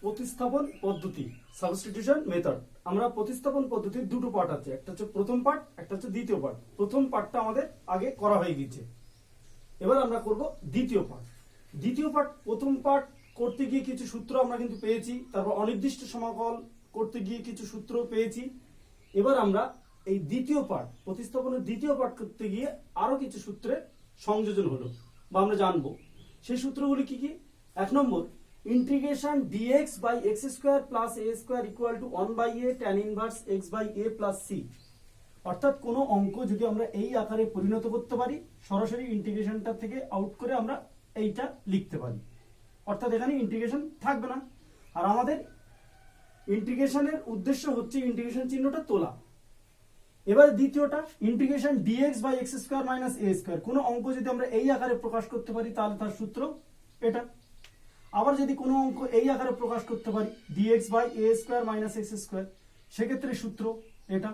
প্রতিস্থাপন পদ্ধতি, substitution method. আমরা প্রতিস্থাপন পদ্ধতির দুটো পার্ট আছে, একটা হচ্ছে প্রথম পার্ট, একটা হচ্ছে দ্বিতীয় পার্ট। প্রথম পার্টটা আমাদের আগে করা হয়ে গেছে, এবার আমরা করব দ্বিতীয় পার্ট। দ্বিতীয় পার্ট, প্রথম পার্ট করতে গিয়ে কিছু সূত্র আমরা কিন্তু পেয়েছি, তারপর অনির্দিষ্ট সমাকল করতে গিয়ে কিছু সূত্র পেয়েছি। এবার আমরা এই দ্বিতীয় পার্ট, প্রতিস্থাপনের দ্বিতীয় পার্ট করতে গিয়ে আরো কিছু সূত্রের সংযোজন হলো বা আমরা জানবো। সেই সূত্রগুলি কি কি? 1 নম্বর, integration dx by x square plus a square equal to 1/a tan inverse x by a plus c। অর্থাৎ কোনো অঙ্ক যদি আমরা এই আকারে পরিণত করতে পারি, সরাসরি ইন্টিগ্রেশনটা থেকে আউট করে আমরা এইটা লিখতে পারি, অর্থাৎ এখানে ইন্টিগ্রেশন থাকবে না। আর আমাদের ইন্টিগ্রেশনের উদ্দেশ্য হচ্ছে ইন্টিগ্রেশন চিহ্নটা তোলা। এবার দ্বিতীয়টা, integration dx by x square minus A square. কোনো অঙ্ক যদি আমরা এই আকারে প্রকাশ করতে পারি তাহলে তার সূত্র এটা। আবার যদি কোনো অঙ্ক এই আকারে প্রকাশ করতে পারি dx by A square minus X square, সেক্ষেত্রে সূত্র এটা।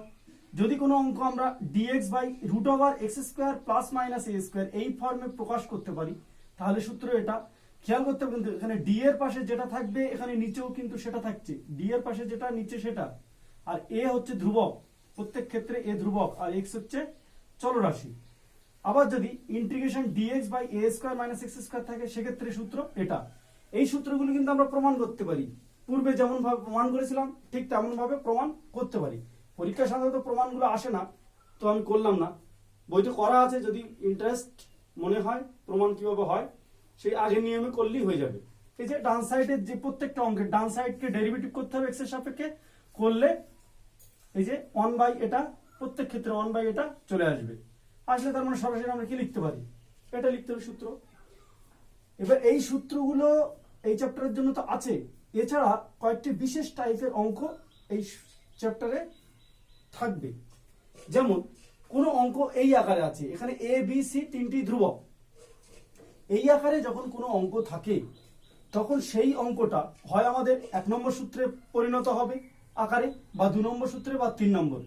যদি কোনো অঙ্ক আমরা dx by root over X square plus minus A square এই ফর্মে প্রকাশ করতে পারি তাহলে সূত্র এটা। খেয়াল করতে হবে কিন্তু এখানে d এর পাশে যেটা থাকবে এখানে নিচেও কিন্তু সেটা থাকছে, d এর পাশে যেটা নিচে সেটা। আর a হচ্ছে ধ্রুবক, প্রত্যেক ক্ষেত্রে a ধ্রুবক, আর x হচ্ছে চলরাশি। আবার যদি integration dx by A square minus X square থাকে সেক্ষেত্রে সূত্র এটা। এই সূত্রগুলো কিন্তু আমরা প্রমাণ করতে পারি, পূর্বে যেমন ভাবে প্রমাণ করেছিলাম ঠিক তেমন ভাবে প্রমাণ করতে পারি। পরীক্ষা সাধারণত প্রমাণগুলো আসে না, তো আমি করলাম না। বইতে করা আছে, যদি ইন্টারেস্ট মনে হয় প্রমাণ কিভাবে হয় সেই আগের নিয়মে করলেই হয়ে যাবে। এই যে ডান সাইডের যে প্রত্যেকটা অঙ্কের ডান সাইডকে ডেরিভেটিভ করতে হবে এক্স এর সাপেক্ষে, করলে এই যে 1 বাই এটা, প্রত্যেক ক্ষেত্রে 1 বাই এটা চলে আসবে। আসলে তার মানে সরাসরি আমরা কি লিখতে পারি, এটা লিখতে হবে সূত্র। এবার এই সূত্রগুলো এই চ্যাপ্টারের জন্য তো আছে, এছাড়া কয়েকটি বিশেষ টাইপের অঙ্ক এই চ্যাপ্টারে থাকবে। যেমন কোনো অঙ্ক এই আকারে আছে, এখানে এ বি সি তিনটি ধ্রুবক। এই আকারে যখন কোনো অঙ্ক থাকে তখন সেই অঙ্কটা হয় আমাদের 1 নম্বর সূত্রে পরিণত হবে আকারে, বা 2 নম্বর সূত্রে, বা 3 নম্বর।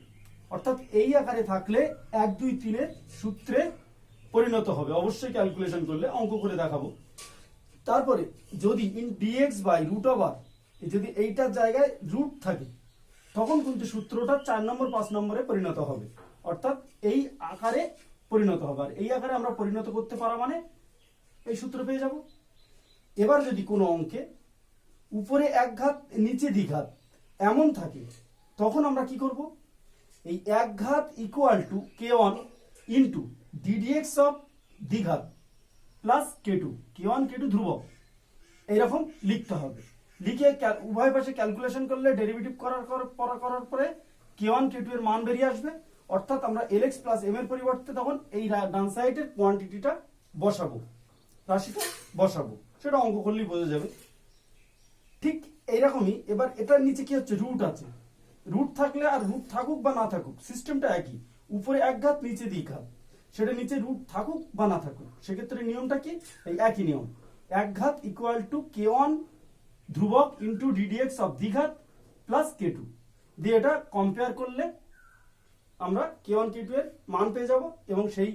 অর্থাৎ এই আকারে থাকলে 1 2 3 এর সূত্রে পরিণত হবে, অবশ্যই ক্যালকুলেশন করলে অঙ্ক করে দেখাবো। তারপরে যদি dx বাই রুট ওভার, যদি এইটার জায়গায় রুট থাকে তখন কিন্তু সূত্রটা 4 নম্বর 5 নম্বরে পরিণত হবে, অর্থাৎ এই আকারে পরিণত হবে। আর এই আকারে আমরা পরিণত করতে পারা মানে এই সূত্র পেয়ে যাব। এবার যদি কোনো অঙ্কে উপরে এক ঘাত নিচে দ্বিঘাত এমন থাকে তখন আমরা কি করব, এই এক ঘাত equal to k1 into ddx of দ্বিঘাত প্লাস k2, k1 k2 ধ্রুবক, এইরকম লিখতে হবে। লিখে উভয় পাশে ক্যালকুলেশন করলে ডেরিভেটিভ করার পরে k1 k2 এর মান বেরিয়ে আসবে। অর্থাৎ আমরা lx প্লাস m এর পরিবর্তে তখন এই ডান সাইডের কোয়ান্টিটিটা বসাবো, রাশিটা বসাবো, সেটা অঙ্ক করলেই বোঝা যাবে। ঠিক এইরকমই এবার এটার নিচে কি হচ্ছে, রুট আছে। রুট থাকলে আর রুট থাকুক বা না থাকুক সিস্টেমটা একই, উপরে এক ঘাত নিচে দ্বিঘাত, সেটা নিচে রুট থাকুক বা না থাকুক সেক্ষেত্রে নিয়মটা কি, এই একই নিয়ম। এক ঘাত ইকুয়াল টু k1 ধ্রুবক ইন্টু ddx অফ দ্বিঘাত প্লাস k2 দিয়ে এটা কম্পেয়ার করলে আমরা k1 k2 এর মান পেয়ে যাব এবং সেই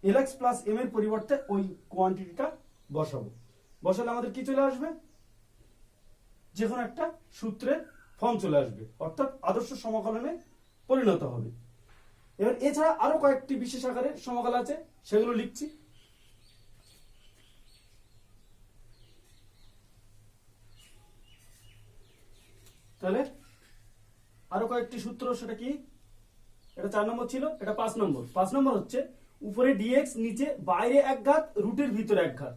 lx প্লাস m এর পরিবর্তে ওই কোয়ান্টিটিটা বসাবো। বসালে আমাদের কি চলে আসবে, যে কোনো একটা সূত্রের ফর্ম চলে আসবে, অর্থাৎ আদর্শ সমাকলনে পরিণত হবে। এবার এছাড়া আরো কয়েকটি বিশেষ আকারের সমাকল আছে, সেগুলো লিখছি। তাহলে আরো কয়েকটি সূত্র, সেটা কি, এটা 4 নম্বর ছিল, এটা 5 নম্বর। 5 নম্বর হচ্ছে উপরে dx, নিচে বাইরে এক ঘাত রুটের ভিতরে এক ঘাত।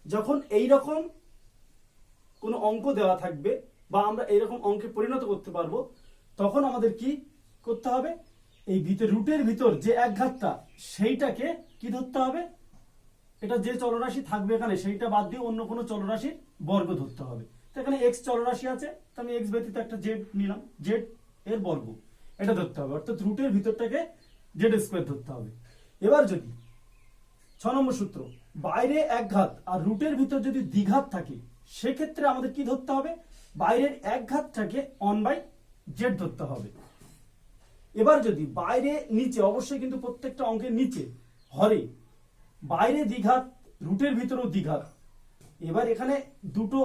যখন এই রকম কোনো অঙ্ক দেওয়া থাকবে বা আমরা এইরকম অঙ্কে পরিণত করতে পারবো তখন আমাদের কি করতে হবে, এই রুটের ভিতর যে এক ঘাতটা সেইটাকে কি ধরতে হবে, এটা যে চলরাশি থাকবে এখানে সেইটা বাদ দিয়ে অন্য কোনো চলরাশির বর্গ ধরতে হবে। তো এখানে x চলরাশি আছে, তো আমি x ব্যতীত একটা z নিলাম, z এর বর্গ এটা ধরতে হবে, অর্থাৎ রুটের ভিতরটাকে z স্কয়ার ধরতে হবে। এবার যদি 6 নম্বর সূত্র, বাইরে এক ঘাত আর রুটের ভিতর যদি দ্বিঘাত থাকে সেক্ষেত্রে আমাদের কি ধরতে হবে, বাইরের এক ঘাতটাকে 1/z ধরতে হবে। এবার যদি বাইরে নিচে, অবশ্যই কিন্তু প্রত্যেকটা অঙ্কের নিচে হরে বাইরে দ্বিঘাত রুটের ভিতরেও দ্বিঘাত। এবার এখানে দুটো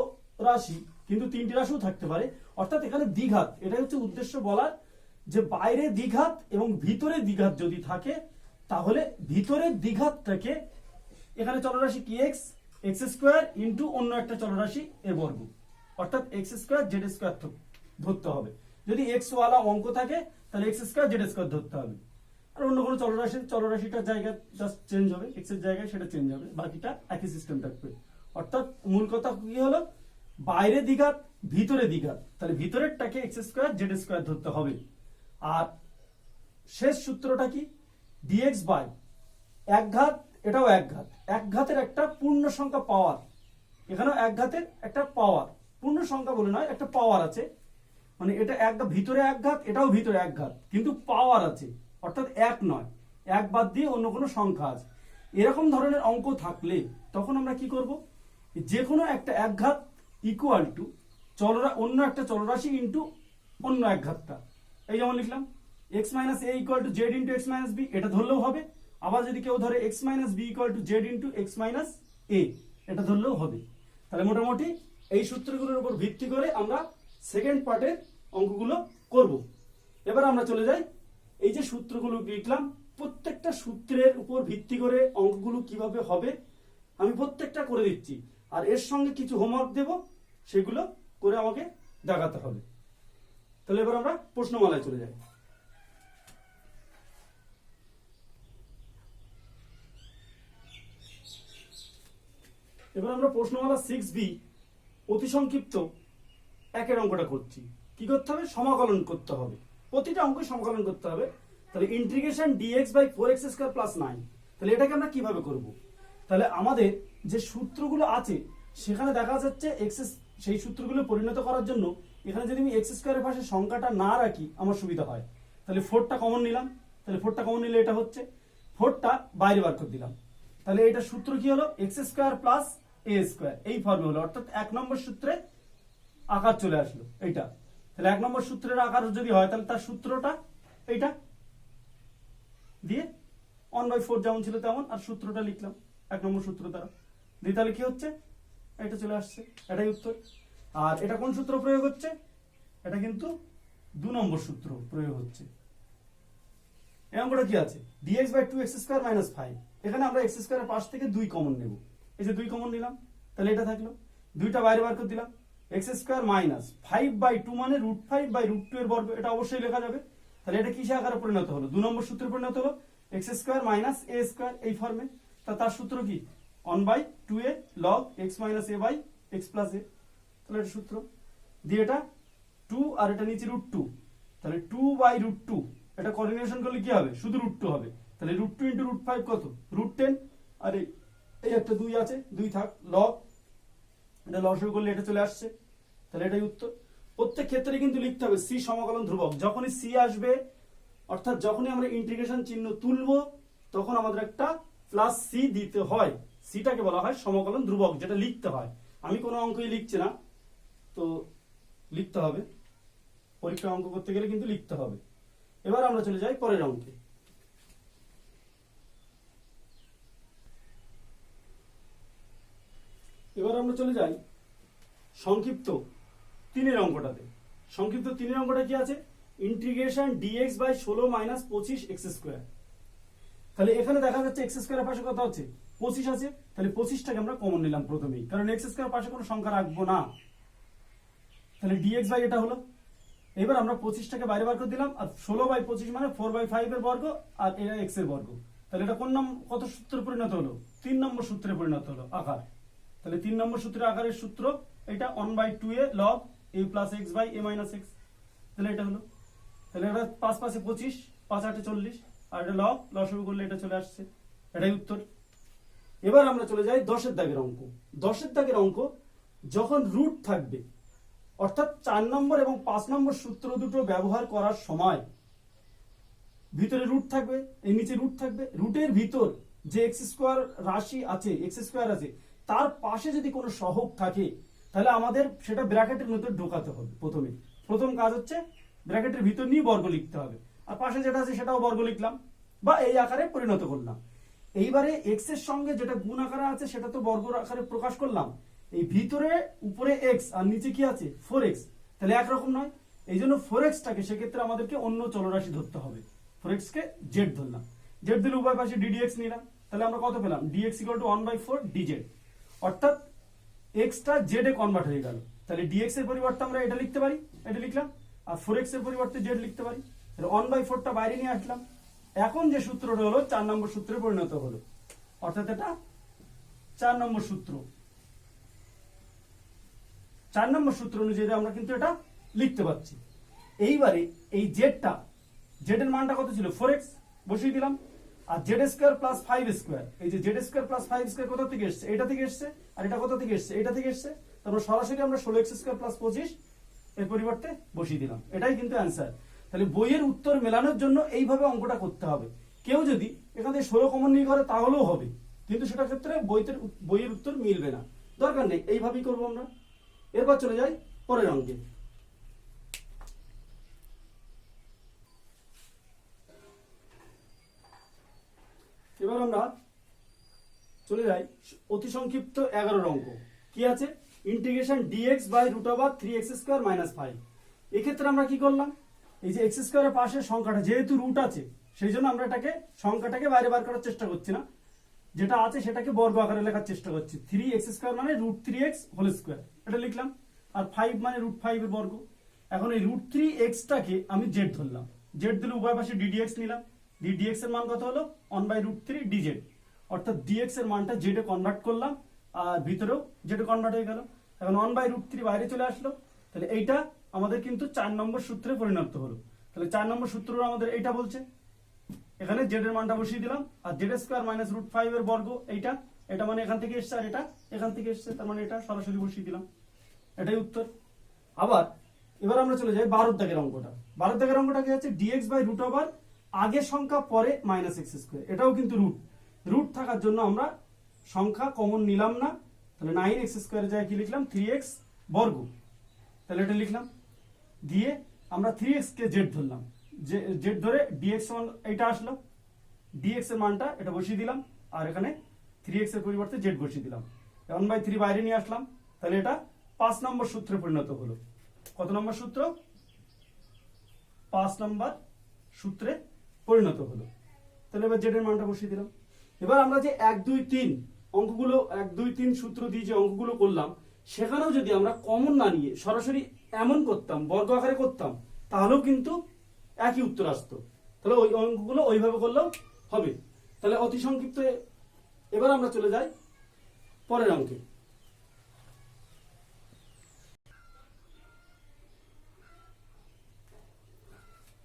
রাশি কিন্তু তিনটি রাশিও থাকতে পারে। অর্থাৎ এখানে দ্বিঘাত, এটাই হচ্ছে উদ্দেশ্য বলার, যে বাইরে দ্বিঘাত এবং ভিতরে দ্বিঘাত যদি থাকে তাহলে ভিতরের দ্বিঘাতটাকে এখানে চলরাশি কি এক্স স্কোয়ার ইন্টু অন্য একটা চলরাশি এ বর্গ, অর্থাৎ এক্স স্কোয়ার জেড স্কোয়ার ধরতে হবে। যদি এক্স ওয়ালা অঙ্ক থাকে তাহলে এক্স স্কোয়ার জেড স্কোয়ার ধরতে হবে। আর অন্য কোনো চলরাশিটার জায়গা জাস্ট চেঞ্জ হবে, এক্স এর জায়গায় সেটা চেঞ্জ হবে, বাকিটা একই সিস্টেম থাকবে। অর্থাৎ মূল কথা কি হলো, বাইরে দ্বিঘাত ভিতরে দ্বিঘাত, তাহলে ভিতরেরটাকে এক্স স্কোয়ার জেড স্কোয়ার ধরতে হবে। আর শেষ সূত্রটা কি, ডিএক্স বাই এক ঘাত, এটাও এক ঘাত, এক ঘাতের একটা পূর্ণ সংখ্যা পাওয়ার, এখানেও এক ঘাতের একটা পাওয়ার, পূর্ণ সংখ্যা বলে নয়, একটা পাওয়ার আছে, মানে এটা এক ভিতরে এক ঘাত, এটাও ভিতরে এক ঘাত, কিন্তু পাওয়ার আছে, অর্থাৎ এক নয়, এক বাদ দিয়ে অন্য কোনো সংখ্যা আছে। এরকম ধরনের অঙ্ক থাকলে তখন আমরা কি করব, যে কোনো একটা এক ঘাত ইকুয়াল টু অন্য একটা চলরাশি ইন্টু অন্য এক ঘাতটা, এই যেমন লিখলাম x minus a equal to z into x minus b, এটা ধরলেও হবে। আবার যদি কেউ ধরে x minus b equal to z into x minus a, এটা ধরলেও হবে। তাহলে মোটামুটি এই সূত্রগুলোর উপর ভিত্তি করে আমরা সেকেন্ড পার্টের অঙ্কগুলো করব। এবার আমরা চলে যাই, এই যে সূত্রগুলো লিখলাম, প্রত্যেকটা সূত্রের উপর ভিত্তি করে অঙ্কগুলো কিভাবে হবে আমি প্রত্যেকটা করে দিচ্ছি, আর এর সঙ্গে কিছু হোমওয়ার্ক দেব, সেগুলো করে আমাকে দেখাতে হবে। তাহলে এবার আমরা প্রশ্নমালায় চলে যাই। এবার আমরা প্রশ্নমালা 6B অতি সংক্ষিপ্ত একের অঙ্কটা করছি। কি করতে হবে, সমাকলন করতে হবে, প্রতিটা অঙ্ক সমাকলন করতে হবে। তাহলে integration dx by 4x square plus 9, তাহলে এটাকে আমরা কিভাবে করব? তাহলে আমাদের যে সূত্রগুলো আছে সেখানে দেখা যাচ্ছে সেই সূত্রগুলো পরিণত করার জন্য এখানে যদি আমি এক্স স্কয়ারের পাশে সংখ্যাটা না রাখি আমার সুবিধা হয়। তাহলে 4টা কমন নিলাম, তাহলে 4টা কমন নিলে এটা হচ্ছে 4টা বাইরে বার করে দিলাম, তাহলে এটা সূত্র কি হলো, এক্স স্কয়ার প্লাস এ স্কয়ার, এই ফর্মে হলো, অর্থাৎ 1 নম্বর সূত্রে আকার চলে আসলো এইটা। তাহলে 1 নম্বর সূত্রের আকার যদি হয় তাহলে তার সূত্রটা এইটা দিয়ে 1/4 যেমন ছিল তেমন, আর সূত্রটা লিখলাম 1 নম্বর সূত্র দ্বারা দিয়ে, তাহলে কি হচ্ছে, এটা চলে আসছে, এটাই উত্তর। আর এটা কোন সূত্র প্রয়োগ হচ্ছে, এটা কিন্তু 2 নম্বর সূত্র প্রয়োগ হচ্ছে। এই অঙ্কটা কি আছে, dx by 2x square minus 5, এখানে আমরা x স্কয়ারের পাশ থেকে 2 কমন নেব, এই যে 2 কমন নিলাম, তাহলে এটা থাকলো, 2টা বাইরে বার করে দিলাম, x স্কয়ার মাইনাস 5/2 মানে √5 বাই √2 এর বর্গ, এটা অবশ্যই লেখা যাবে। তাহলে এটা কিসে আকারে পরিণত হলো, 2 নম্বর সূত্রে পরিণত হলো, x square minus a square এই ফর্মে। তার সূত্র কি, 1/2a log x minus a by x plus a, তাহলে এটা সূত্র দিয়ে, এটা 2 আর এটা নিচে √2, তাহলে 2/√2, এটা কোঅর্ডিনেশন করলে কি হবে, শুধু √2 হবে, তাহলে √2 ইন্টু √5 কত, √10, আর এই একটা 2 আছে, 2 থাক, log, এটা লসাগু করলে এটা চলে আসছে, তাহলে এটাই উত্তর। প্রত্যেক ক্ষেত্রে কিন্তু লিখতে হবে সি সমাকলন ধ্রুবক, যখনই সি আসবে অর্থাৎ যখনই আমরা ইন্টিগ্রেশন চিহ্ন তুলবো তখন আমাদের একটা প্লাস সি দিতে হয়, সিটাকে বলা হয় সমাকলন ধ্রুবক, যেটা লিখতে হয়। আমি কোনো অঙ্কই লিখছি না, তো লিখতে হবে, পরীক্ষা অঙ্ক করতে গেলে কিন্তু লিখতে হবে। এবার আমরা চলে যাই পরের অঙ্কে। এবার আমরা চলে যাই সংক্ষিপ্ত 3 অঙ্কটাতে। সংক্ষিপ্ত 3 অঙ্কটা কি আছে, integration dx by 16 minus 25 x square. তাহলে এখানে দেখা যাচ্ছে x স্কয়ারের পাশে কত আছে, 25 আছে, তাহলে 25টাকে আমরা কমন নিলাম প্রথমেই, কারণ x স্কয়ারের পাশে কোনো সংখ্যা রাখবো না। তাহলে dx বাই এটা হলো, এবার আমরা 25টাকে বাইরে বার করে দিলাম, আর 16/25 মানে 4/5 এর বর্গ, আর এটা x এর বর্গ। তাহলে এটা কত সূত্রে পরিণত হলো, 3 নম্বর সূত্রে পরিণত হলো আকার। তাহলে 3 নম্বর সূত্রের আকারের সূত্র এটা 1/2a log a plus x by a minus x, তাহলে এটা হলো, তাহলে এটা 5 5 এ 25, 5 8 এ 40, আর এটা লসাগু করলে এটা চলে আসছে, এটাই উত্তর। এবার আমরা চলে যাই 10 দাগের অঙ্ক। 10 দাগের অঙ্ক যখন রুট থাকবে, অর্থাৎ 4 নম্বর এবং 5 নম্বর সূত্র দুটো ব্যবহার করার সময় ভিতরে রুট থাকবে, এই নিচে রুট থাকবে, রুটের ভিতর যে x স্কয়ার রাশি আছে, x স্কয়ার আছে, তার পাশে যদি কোনো সহগ থাকে তাহলে আমাদের সেটা ব্র্যাকেটের মধ্যে ঢোকাতে হবে। প্রথম কাজ হচ্ছে ব্র্যাকেটের ভিতর নিয়ে বর্গ লিখতে হবে, আর পাশে যেটা আছে সেটাও বর্গ লিখলাম বা এই আকারে পরিণত করলাম। এইবারে x এর সঙ্গে যেটা গুণ আকারে আছে সেটা তো বর্গ আকারে প্রকাশ করলাম, এই ভিতরে উপরে এক্স আর নিচে কি আছে 4x, তাহলে একরকম নয়। এই জন্য 4xটাকে সেক্ষেত্রে আমাদেরকে অন্য চলরাশি ধরতে হবে। 4x কে জেড ধরলাম, জেড দিলে উভয় পাশে ddx নিলাম, তাহলে আমরা কত পেলাম dx = 1/4 dz, অর্থাৎ x টা z এ কনভার্ট হয়ে গেল। তাহলে dx এর পরিবর্তে আমরা এটা লিখতে পারি, এটা লিখলাম, আর 4x এর পরিবর্তে z লিখতে পারি। তাহলে 1/4 টা বাইরে নিয়ে আসলাম। এখন যে সূত্রটা হলো 4 নম্বর সূত্রে পরিণত হলো, অর্থাৎ এটা 4 নম্বর সূত্র। 4 নম্বর সূত্র অনুযায়ী আমরা কিন্তু এটা লিখতে পাচ্ছি। এইবারে এই জেডটা, জেড এর মানটা কত ছিল 4x, বসিয়ে দিলাম। আর জেড স্কোয়ার প্লাস 5 স্কোয়ার, এই যে জেড স্কোয়ার প্লাস 5 স্কোয়ার কোথা থেকে এসেছে, এটা থেকে এসেছে। আর এটা কোথা থেকে এসেছে, এটা থেকে এসেছে। তারপর সরাসরি আমরা 16x স্কোয়ার প্লাস 25 এর পরিবর্তে বসিয়ে দিলাম। এটাই কিন্তু অ্যান্সার। তাহলে বইয়ের উত্তর মেলানোর জন্য এইভাবে অঙ্কটা করতে হবে। কেউ যদি এখান থেকে 16 কমন নিয়ে করে তাহলেও হবে, কিন্তু সেটার ক্ষেত্রে বইয়ের উত্তর মিলবে না, দরকার নেই, এইভাবেই করবো আমরা। এরপর চলে যাই পরের অঙ্কে। এবার আমরা চলে যাই অতি সংক্ষিপ্ত 11 অঙ্ক। কি আছে, ইন্টিগ্রেশন dx বাই √3x² - 5। এক্ষেত্রে আমরা কি করলাম, এই যে x স্কয়ারের পাশের সংখ্যাটা যেহেতু রুট আছে, সেই জন্য আমরা এটাকে সংখ্যাটাকে বাইরে বার করার চেষ্টা করছি না, যেটা আছে সেটাকে বর্গ আকারে লেখার চেষ্টা করছি। 3x² মানে √3x হোল স্কয়ার, এটা লিখলাম। আর 5 মানে √5 এর বর্গ। এখন এই √3x টাকে আমি z ধরলাম, z দিলে উভয় পাশে ddx নিলাম। ddx এর মান কত হলো 1/√3 dz, অর্থাৎ dx এর মানটা z এ কনভার্ট করলাম, আর ভিতরেও z এ কনভার্ট হয়ে গেল। এখন 1/√3 বাইরে চলে আসলো। তাহলে এইটা আমাদের কিন্তু 4 নম্বর সূত্রে পরিণত হলো। তাহলে 4 নম্বর সূত্র আমাদের এইটা বলছে, এখানে z এর মানটা বসিয়ে দিলাম। আর z² - √5 এর বর্গ, এইটা, এটা মানে এখান থেকে এসছে, আর এটা এখান থেকে এসছে, তার মানে এটা সরাসরি বসিয়ে দিলাম। এটাই উত্তর। আবার এবার আমরা চলে যাই 12 দাগের অঙ্কটা। 12 দাগের অঙ্কটা কি আছে, dx বাই √ আগের সংখ্যা পরে -x²। এটাও কিন্তু রুট থাকার জন্য আমরা সংখ্যা কমন নিলাম না। তাহলে 9x² এর জায়গায় কি লিখলাম 3x বর্গ, তাহলে এটা লিখলাম। দিয়ে আমরা 3x কে z ধরলাম, z ধরে dx মান এটা আসলো, dx এর মানটা এটা বসিয়ে দিলাম। আর এখানে 3x এর পরিবর্তে z বসিয়ে দিলাম। 1/3 বাইরে নিয়ে আসলাম। তাহলে এটা 5 নম্বর সূত্রে পরিণত হলো। কত নম্বর সূত্র, 5 নম্বর সূত্রে পরিণত হলো। তাহলে এবার z এর মানটা বসিয়ে দিলাম। এবার আমরা যে 1 2 3 অঙ্কগুলো 1 2 3 সূত্র দিয়ে যে অঙ্কগুলো করলাম, সেখানেও যদি আমরা কমন না নিয়ে সরাসরি এমন করতাম, বর্গ আকারে করতাম, তাহলেও কিন্তু একই উত্তর আসতো। তাহলে ওই অঙ্কগুলো ওইভাবে করলেও হবে। তাহলে অতি সংক্ষিপ্ত এবার আমরা চলে যাই পরের অঙ্কে।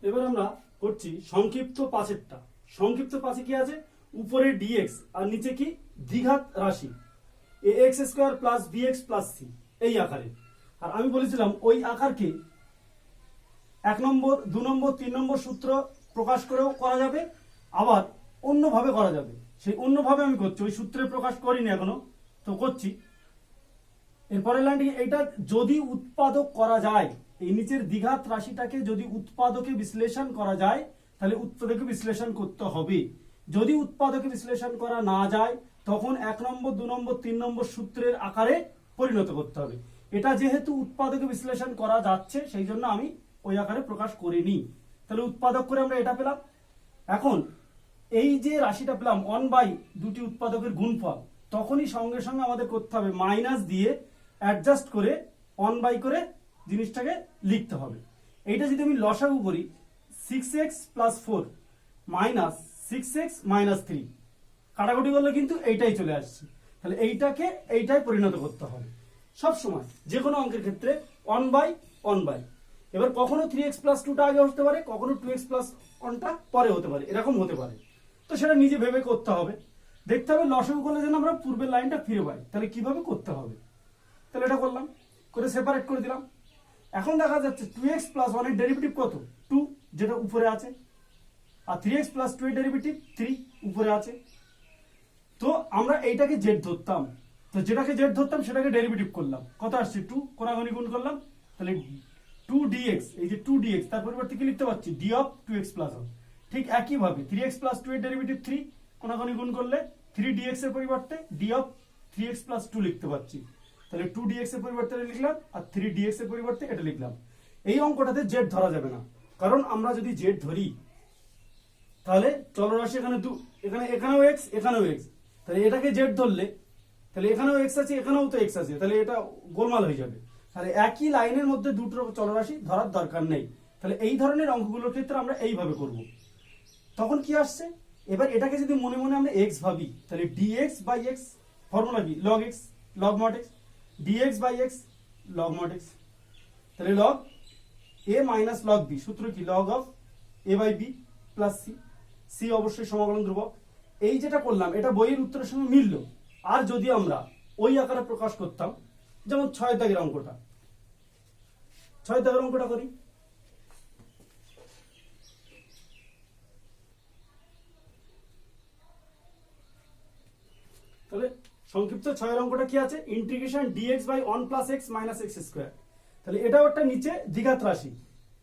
এবার আমরা করছি সংক্ষিপ্ত 5-এরটা। সংক্ষিপ্ত 5-এ কি আছে, উপরে dx আর নিচে কি দ্বিঘাত রাশি ax² + bx + c, এই আকারে। আর আমি বলেছিলাম ওই আকারকে 1 নম্বর 2 নম্বর 3 নম্বর সূত্র প্রকাশ করেও করা যাবে, আবার অন্যভাবে করা যাবে। সেই অন্যভাবে আমি করছি, ওই সূত্রে প্রকাশ করিনি এখনো, তো করছি। এরপরের লাইনটি, এইটা যদি উৎপাদক করা যায়, এই নিচের দ্বিঘাত রাশিটাকে যদি উৎপাদকে বিশ্লেষণ করা যায়, তাহলে উৎপাদকে বিশ্লেষণ করতে হবে। যদি উৎপাদকে বিশ্লেষণ করা না যায়, তখন 1 নম্বর 2 নম্বর 3 নম্বর সূত্রের আকারে পরিণত করতে হবে। এটা যেহেতু উৎপাদকে বিশ্লেষণ করা যাচ্ছে, সেই জন্য আমি ওই আকারে প্রকাশ করিনি। তাহলে উৎপাদক করে আমরা এটা পেলাম। এখন এই যে রাশিটা পেলাম 1/, দুটি উৎপাদকের গুণফল, তখনই সঙ্গে সঙ্গে আমাদের করতে হবে মাইনাস দিয়ে অ্যাডজাস্ট করে 1/, করে জিনিসটাকে লিখতে হবে। এইটা যদি আমি লসাগু করি, 6x + 4 - 6x - 3, কাটাকুটি করলে কিন্তু এইটাই চলে আসছে। তাহলে এইটাই পরিণত করতে হবে সব সময়, যে কোনো অঙ্কের ক্ষেত্রে 1/1/। এবার কখনো 3x + 2টা আগে হতে পারে, কখনো 2x + 1টা পরে হতে পারে, এরকম হতে পারে। তো সেটা নিজে ভেবে করতে হবে, দেখতে হবে লসাগু করলে যেন আমরা পূর্বের লাইনটা ফিরে পাই। তাহলে কিভাবে করতে হবে, তাহলে এটা করলাম, করে সেপারেট করে দিলাম। এখন দেখা যাচ্ছে 2x + 1 এর ডেরিভেটিভ কত, 2, যেটা উপরে আছে। আর 3x + 2 এর ডেরিভেটিভ 3, উপরে আছে। তো আমরা এইটাকে z ধরতাম, তো যেটাকে z ধরতাম সেটাকে ডেরিভেটিভ করলাম, কত আসছে 2, কোনাগুনি গুণ করলাম। তাহলে 2dx, এই যে 2dx, তার পরিবর্তে কি লিখতে পাচ্ছি d of 2x + 1। ঠিক একইভাবে 3x + 2 এর ডেরিভেটিভ 3, কোনাগুনি গুণ করলে 3dx এর পরিবর্তে d of 3x + 2 লিখতে পাচ্ছি। তো তাহলে 2dx এর পরিবর্তে এটা লিখলাম, আর 3dx এর পরিবর্তে এটা লিখলাম। এই অঙ্কটাতে জেড ধরা যাবে না, কারণ আমরা যদি জেড ধরি তাহলে চলরাশি এখানেও এক্স এখানেও এক্স, তাহলে এটাকে জেড ধরলে তাহলে এখানেও এক্স আছে এখানেও তো এক্স আছে, তাহলে এটা গোলমাল হয়ে যাবে। তাহলে একই লাইনের মধ্যে দুটো চলরাশি ধরার দরকার নেই। তাহলে এই ধরনের অঙ্কগুলোর ক্ষেত্রে আমরা এইভাবে করব। তখন কি আসছে, এবার এটাকে যদি মনে মনে আমরা এক্স ভাবি, তাহলে dx বাই এক্স ফর্মুলা কি, log x log mod x, dx by x log mod x, তাহলে log a minus log b, সূত্র কি, log of a by b plus c, c অবশ্যই সমাকলন ধ্রুবক। এই যেটা করলাম এটা বইয়ের উত্তরের সঙ্গে মিলল। আর যদি আমরা ওই আকারে প্রকাশ করতাম, যেমন 6 দাগের অঙ্কটা, 6 দাগের অঙ্কটা করি। তাহলে সংক্ষিপ্ত 6 অঙ্কটা কি আছে, integration dx by 1 plus x minus x square. তাহলে এটাও একটা নিচে দ্বিঘাত রাশি,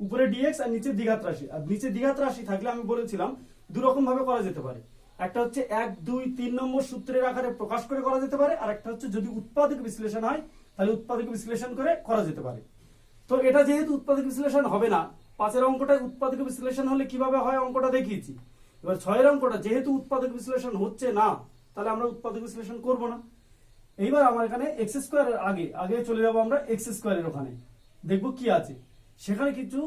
উপরে dx আর নিচে দ্বিঘাত রাশি। আর নিচে দ্বিঘাত রাশি থাকলে আমি বলেছিলাম দু রকম ভাবে করা যেতে পারে, একটা হচ্ছে 1 2 3 নম্বর সূত্রের আকারে প্রকাশ করে করা যেতে পারে, আর একটা হচ্ছে যদি উৎপাদক বিশ্লেষণ হয় তাহলে উৎপাদক বিশ্লেষণ করে করা যেতে পারে। তো এটা যেহেতু উৎপাদক বিশ্লেষণ হবে না, 5 অঙ্কটা উৎপাদক বিশ্লেষণ হলে কিভাবে হয় অঙ্কটা দেখিয়েছি। এবার 6 অঙ্কটা যেহেতু উৎপাদক বিশ্লেষণ হচ্ছে না, তাহলে আমরা উৎপাদক বিশ্লেষণ করব না। এইবার আমার এখানে এক্স স্কোয়ারের আগে চলে যাবো আমরা এক্স স্কোয়ারের ওখানে, দেখবো কি আছে। সেখানে কিছু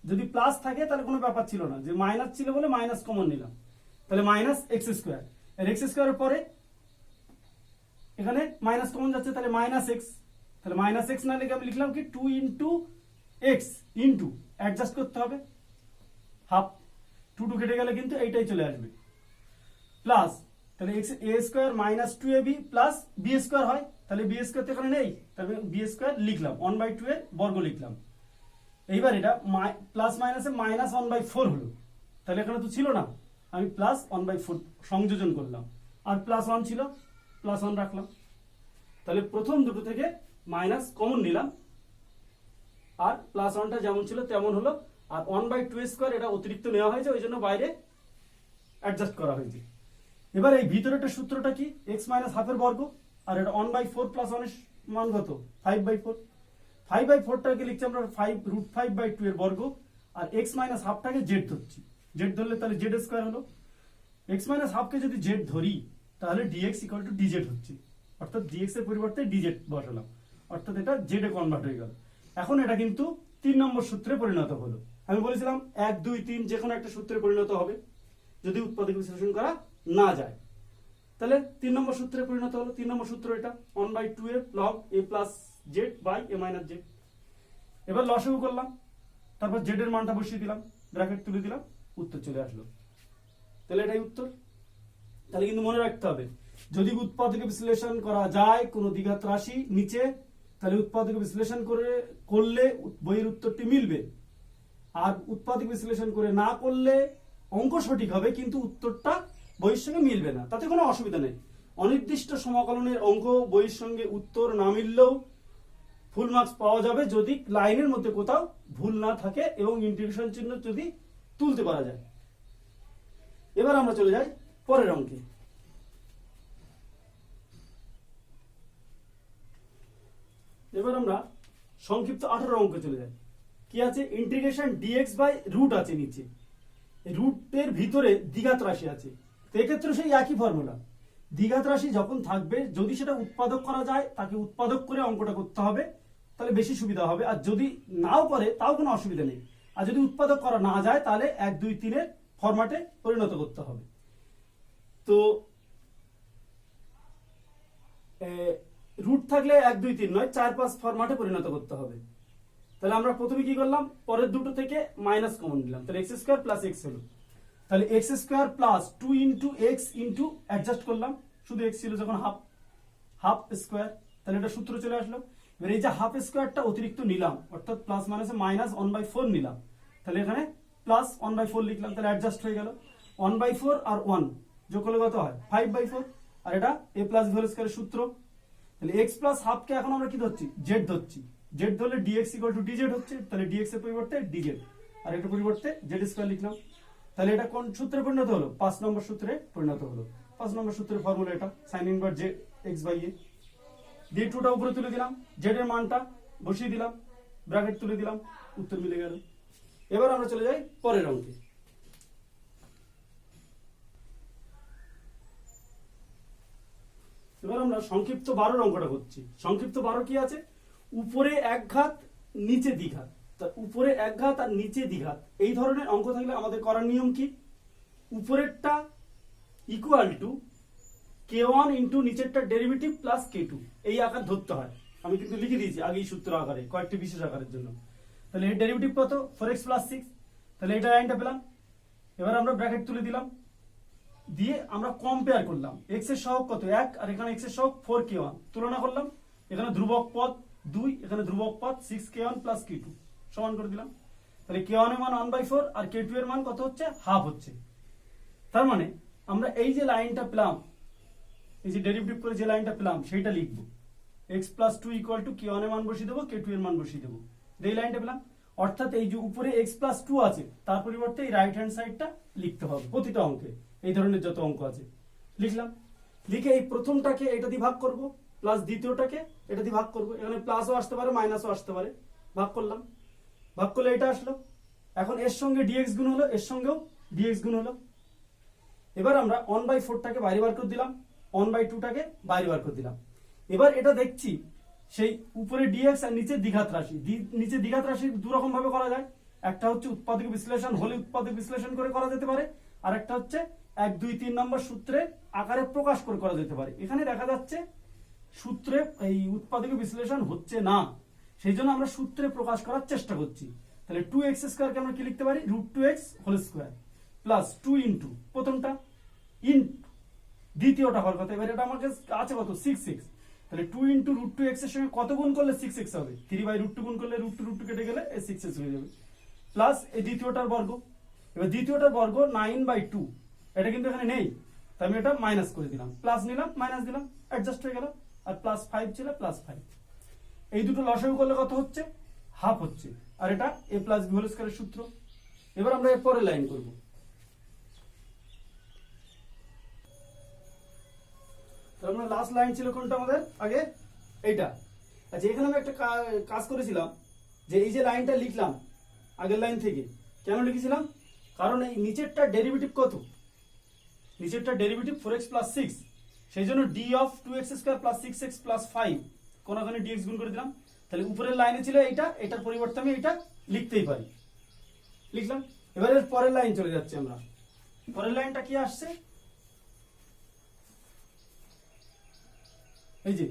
যদি প্লাস থাকে তাহলে কোনো ব্যাপার ছিল না, যে মাইনাস ছিল বলে মাইনাস কমন নিলাম, তাহলে মাইনাস এক্স স্কোয়ার। আর এক্স স্কোয়ারের পরে এখানে মাইনাস কমন যাচ্ছে, তাহলে মাইনাস এক্স, তাহলে মাইনাস এক্স না লিখে আমি লিখলাম কি 2 ইন্টু এক্স ইন্টু অ্যাডজাস্ট করতে হবে হাফ, 2 কেটে গেলে কিন্তু এইটাই চলে আসবে, প্লাস তাহলে x a square minus 2ab plus b square হয়, তাহলে বি স্কোয়ার তো এখানে নেই, তাহলে বি স্কোয়ার লিখলাম 1/2 এর বর্গ লিখলাম। এইবার এটা প্লাস মাইনাসে মাইনাস 1/4 হলো, তাহলে এখানে তো ছিল না, আমি প্লাস 1/4 সংযোজন করলাম, আর প্লাস 1 ছিল প্লাস 1 রাখলাম। তাহলে প্রথম দুটো থেকে মাইনাস কমন নিলাম, আর প্লাস 1টা যেমন ছিল তেমন হলো, আর 1/2 স্কোয়ার এটা অতিরিক্ত নেওয়া হয়েছে, ওই জন্য বাইরে অ্যাডজাস্ট করা হয়েছে। এবার এই ভিতরেটা সূত্রটা কি, এক্স মাইনাস হাফের বর্গ, আর এটা 1/4 প্লাস 1 এর মান কত, 5/4। 5/4টাকে লিখছি আমরা 5√5/2 এর বর্গ, আর এক্স মাইনাস হাফটাকে জেড ধরছি, জেড ধরলে তাহলে জেড স্কোয়ার হলো। এক্স মাইনাস হাফকে যদি জেড ধরি তাহলে ডিএক্স ইকুয়াল টু ডিজেড হচ্ছে, অর্থাৎ ডিএক্স এর পরিবর্তে ডিজেড বসালাম, অর্থাৎ এটা জেডে কনভার্ট হয়ে গেল। এখন এটা কিন্তু 3 নম্বর সূত্রে পরিণত হলো। আমি বলেছিলাম 1 2 3 যে কোনো একটা সূত্রে পরিণত হবে যদি উৎপাদক বিশ্লেষণ করা না যায়, তাহলে 3 নম্বর সূত্রে পরিণত হলো। 3 নম্বর সূত্র এটা 1/2 log a plus Z by a minus Z. এবার লসাগু করলাম, তারপর জেড এর মানটা বসিয়ে দিলাম, ব্র্যাকেট তুলে দিলাম, উত্তর চলে আসলো। তাহলে এটাই উত্তর। তাহলে কিন্তু মনে রাখতে হবে, যদি উৎপাদক বিশ্লেষণ করা যায় কোনো দ্বিঘাত রাশি নিচে, তাহলে উৎপাদক বিশ্লেষণ করলে বইয়ের উত্তরটি মিলবে, আর উৎপাদক বিশ্লেষণ করে না করলে অঙ্ক সঠিক হবে কিন্তু উত্তরটা বইয়ের সঙ্গে মিলবে না, তাতে কোনো অসুবিধা নেই। অনির্দিষ্ট সমাকলনের অঙ্ক বইয়ের সঙ্গে উত্তর না মিললেও ফুল মার্কস পাওয়া যাবে যদি লাইনের মধ্যে কোথাও ভুল না থাকে এবং ইন্টিগ্রেশন চিহ্ন যদি তুলতে পারা যায়। এবার আমরা চলে যাই পরের অঙ্কে। এবার আমরা সংক্ষিপ্ত 18 অঙ্কে চলে যাই। কি আছে, ইন্টিগ্রেশন ডিএক্স বাই রুট আছে নিচে, রুটের ভিতরে দ্বিঘাত রাশি আছে। তো এক্ষেত্রে সেই একই ফর্মুলা, দ্বিঘাত রাশি যখন থাকবে যদি সেটা উৎপাদক করা যায় তাকে উৎপাদক করে অঙ্কটা করতে হবে, তাহলে বেশি সুবিধা হবে। আর যদি নাও করে তাও কোনো অসুবিধা নেই। আর যদি উৎপাদক করা না যায় তাহলে 1 2 3 এর ফরম্যাটে পরিণত করতে হবে। তো রুট থাকলে 1 2 3 নয় 4 5 ফরম্যাটে পরিণত করতে হবে। তাহলে আমরা প্রথমে কি করলাম, পরের দুটো থেকে মাইনাস কমন নিলাম, তাহলে এক্স স্কোয়ার প্লাস এক্স হলো। তাহলে x square plus 2 into x into adjust করলাম, শুধু এক্স ছিল যখন হাফ স্কোয়ার, তাহলে এটা সূত্র চলে আসলো। এবার এই যে হাফ স্কোয়ারটা অতিরিক্ত নিলাম, অর্থাৎ প্লাস মাইনাসে মাইনাস 1/4 নিলাম, তাহলে এখানে প্লাস 1/4 লিখলাম, তাহলে অ্যাডজাস্ট হয়ে গেল। 1/4 আর 1 যোগ করলে কত হয় 5/4, আর এটা a প্লাস হোল স্কয়ারের সূত্র। তাহলে x প্লাস হাফকে এখন আমরা কি ধরছি, জেড ধরছি, জেড ধরলে dx ইকুয়াল টু dz হচ্ছে, তাহলে dx এর পরিবর্তে dz, আর এটার পরিবর্তে জেড স্কয়ার লিখলাম। তাহলে এটা কোন সূত্রে পরিণত হলো, 5 নম্বর সূত্রে পরিণত হলো। 5 নম্বর সূত্রের ফর্মুলা এটা, sin inverse j x by a দিয়ে টুটা উপরে তুলে দিলাম, জেড এর মানটা বসিয়ে দিলাম, ব্র্যাকেট তুলে দিলাম, উত্তর মিলে গেল। এবার আমরা চলে যাই পরের অঙ্কে। এবার আমরা সংক্ষিপ্ত 12 অঙ্কটা করছি। সংক্ষিপ্ত 12 কি আছে? উপরে এক ঘাত নিচে দ্বিঘাত। তা উপরে এক ঘাত আর নিচে দ্বিঘাত এই ধরনের অঙ্ক থাকলে আমাদের করার নিয়ম কি? উপরেরটা ইকুয়াল টু k1 ইন্টু নিচেরটা ডেরিভেটিভ প্লাস k2 এই আকার ধরতে হয়। আমি কিন্তু লিখে দিয়েছি আগেই সূত্র আকারে, কয়েকটি বিশেষ আকারের জন্য। তাহলে এর ডেরিভেটিভ কত? 4x plus 6। তাহলে এটা লাইনটা পেলাম। এবার আমরা ব্র্যাকেট তুলে দিলাম, দিয়ে আমরা কম্পেয়ার করলাম। x এর সহগ কত? 1, আর এখানে x এর সহগ 4k1 তুলনা করলাম। এখানে ধ্রুবক পদ 2, এখানে ধ্রুবক পদ 6k1 প্লাস k2 সমান করে দিলাম। তাহলে k1 এর মান 1/4 আর k2 এর মান কত হচ্ছে? হাফ হচ্ছে। তার মানে আমরা এই যে লাইনটা পেলাম, এই যে ডেরিভেটিভ করে যে লাইনটা পেলাম সেইটা লিখবো। x plus 2 equal to k1 এর মান বসিয়ে দেবো, k2 এর মান বসিয়ে দেবো। এই লাইনটা পেলাম। অর্থাৎ এই যে উপরে x প্লাস 2 আছে তার পরিবর্তে এই রাইট হ্যান্ড সাইডটা লিখতে হবে প্রতিটা অঙ্কে। এই ধরনের যত অঙ্ক আছে লিখলাম। লিখে এই প্রথমটাকে এটা দিয়ে ভাগ করব, প্লাস দ্বিতীয়টাকে এটা দিয়ে ভাগ করব। এখানে প্লাসও আসতে পারে, মাইনাসও আসতে পারে। ভাগ করলাম, ভাগ করলে এটা আসলো। এখন এর সঙ্গে dx গুণ হলো, এর সঙ্গেও dx গুণ হলো। এবার আমরা 1/4টাকে বাইরে বার করে দিলাম, 1/2টাকে বাইরে বার করে দিলাম। এবার এটা দেখছি সেই উপরে dx আর নিচে দ্বিঘাত রাশি। নিচে দ্বিঘাত রাশি দু রকম ভাবে করা যায়। একটা হচ্ছে উৎপাদক বিশ্লেষণ হলে উৎপাদক বিশ্লেষণ করে করা যেতে পারে, আর একটা হচ্ছে 1, 2, 3 নম্বর সূত্রে আকারে প্রকাশ করে করা যেতে পারে। এখানে দেখা যাচ্ছে সূত্রে এই উৎপাদক বিশ্লেষণ হচ্ছে না, সেই জন্য আমরা সূত্রে প্রকাশ করার চেষ্টা করছি। তাহলে 2x স্কয়ারকে আমরা কি লিখতে পারি? √2x whole square plus 2 into প্রথমটা ইন্টু দ্বিতীয়টা হওয়ার কথা। এবার এটা আমার কাছে আছে কত? 6x। তাহলে 2 ইন্টু √2x এর সঙ্গে কত গুণ করলে 6x হবে? 3/√2 গুণ করলে √2 কেটে গেলে 6x হয়ে যাবে, প্লাস এই দ্বিতীয়টার বর্গ। এবার দ্বিতীয়টার বর্গ 9/2, এটা কিন্তু এখানে নেই, তাই আমি এটা মাইনাস করে দিলাম। প্লাস নিলাম, মাইনাস দিলাম, অ্যাডজাস্ট হয়ে গেল। আর প্লাস 5 ছিল, প্লাস 5। এই দুটো লসাগু করলে কত হচ্ছে? হাফ হচ্ছে। আর এটা a প্লাস b হোল স্কয়ারের সূত্র। এবার আমরা এর পরের লাইন করব। তাহলে আমরা লাস্ট লাইন ছিল কোনটা আমাদের? আগে এইটা। আচ্ছা, এখানে আমি একটা কাজ করেছিলাম যে এই যে লাইনটা লিখলাম আগের লাইন থেকে, কেন লিখেছিলাম? কারণ এই নিচেরটা ডেরিভেটিভ কত? নিচেরটা ডেরিভেটিভ 4x প্লাস 6, সেই জন্য d of 2x square plus 6x plus 5 কোনখানে dx গুণ করে দিলাম। তাহলে উপরের লাইনে ছিল এইটা, এটার পরিবর্তে আমি এটা লিখতেই পারি, লিখলাম। এবারে পরের লাইন চলে যাচ্ছে আমরা। পরের লাইনটা কি আসছে? এই যে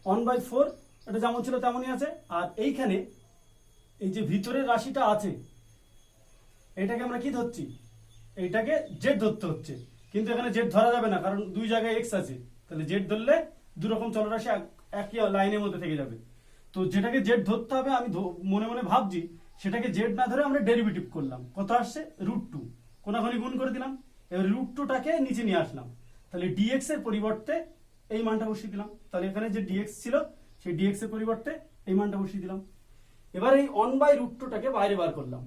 1/4, এটা যেমন ছিল তেমনই আছে। আর এইখানে এই যে ভিতরের রাশিটা আছে এটাকে আমরা কি ধরছি? এইটাকে জেড ধরতে হচ্ছে, কিন্তু এখানে জেড ধরা যাবে না কারণ দুই জায়গায় এক্স আছে। তাহলে জেড ধরলে দু রকম চলরাশি একই লাইনের মধ্যে থেকে যাবে। তো যেটাকে জেড ধরতে হবে আমি মনে মনে ভাবছি, সেটাকে জেড না ধরে আমরা ডেরিভেটিভ করলাম। কত আসছে? √2, কোনাখানি গুণ করে দিলাম। এবার √2টাকে নিচে নিয়ে আসলাম। তাহলে dx এর পরিবর্তে এই মানটা বসিয়ে দিলাম। তাহলে এখানে যে dx ছিল সেই dx এর পরিবর্তে এই মানটা বসিয়ে দিলাম। এবার এই 1/√2টাকে বাইরে বার করলাম।